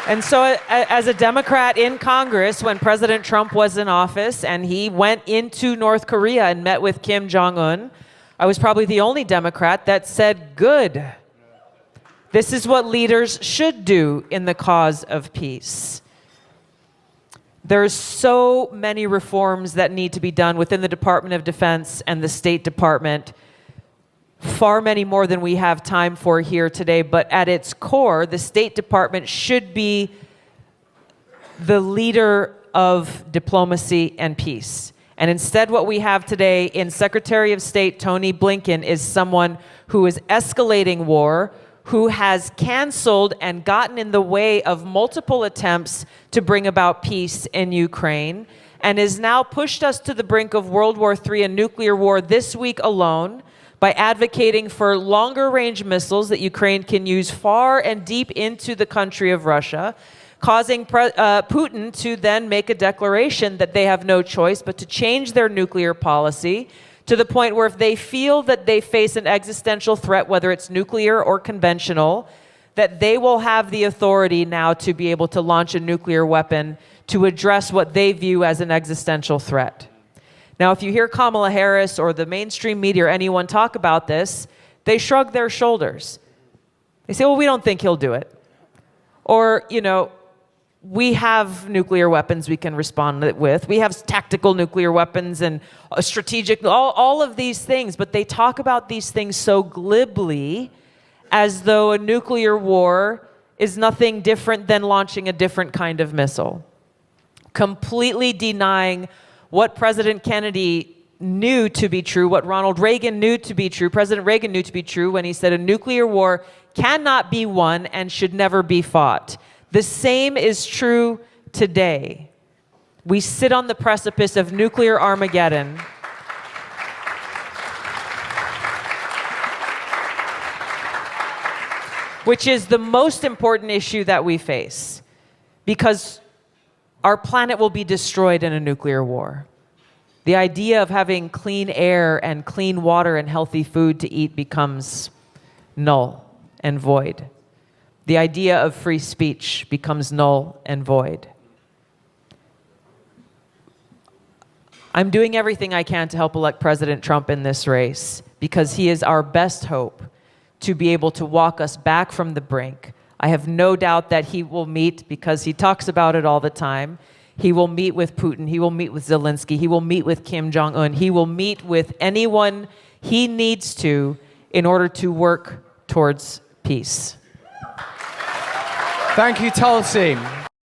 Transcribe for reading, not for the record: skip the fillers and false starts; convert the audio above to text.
And so as a Democrat in Congress, when President Trump was in office and he went into North Korea and met with Kim Jong-un, I was probably the only Democrat that said, good. This is what leaders should do in the cause of peace. There's so many reforms that need to be done within the Department of Defense and the State Department, far many more than we have time for here today. But at its core, the State Department should be the leader of diplomacy and peace. And instead, what we have today in Secretary of State Tony Blinken is someone who is escalating war, who has canceled and gotten in the way of multiple attempts to bring about peace in Ukraine, and has now pushed us to the brink of World War III and nuclear war this week alone by advocating for longer-range missiles that Ukraine can use far and deep into the country of Russia, causing Putin to then make a declaration that they have no choice but to change their nuclear policy to the point where if they feel that they face an existential threat, whether it's nuclear or conventional, that they will have the authority now to be able to launch a nuclear weapon to address what they view as an existential threat. Now, if you hear Kamala Harris or the mainstream media or anyone talk about this, they shrug their shoulders. They say, well, we don't think he'll do it. Or, you know, we have nuclear weapons we can respond with. We have tactical nuclear weapons and strategic, all of these things. But they talk about these things so glibly as though a nuclear war is nothing different than launching a different kind of missile. Completely denying what President Kennedy knew to be true, what Ronald Reagan knew to be true, President Reagan knew to be true when he said a nuclear war cannot be won and should never be fought. The same is true today. We sit on the precipice of nuclear Armageddon. Which is the most important issue that we face, because our planet will be destroyed in a nuclear war. The idea of having clean air and clean water and healthy food to eat becomes null and void. The idea of free speech becomes null and void. I'm doing everything I can to help elect President Trump in this race because he is our best hope to be able to walk us back from the brink. I have no doubt that he will meet, because he talks about it all the time. He will meet with Putin. He will meet with Zelensky. He will meet with Kim Jong-un. He will meet with anyone he needs to in order to work towards peace. Thank you, Tulsi.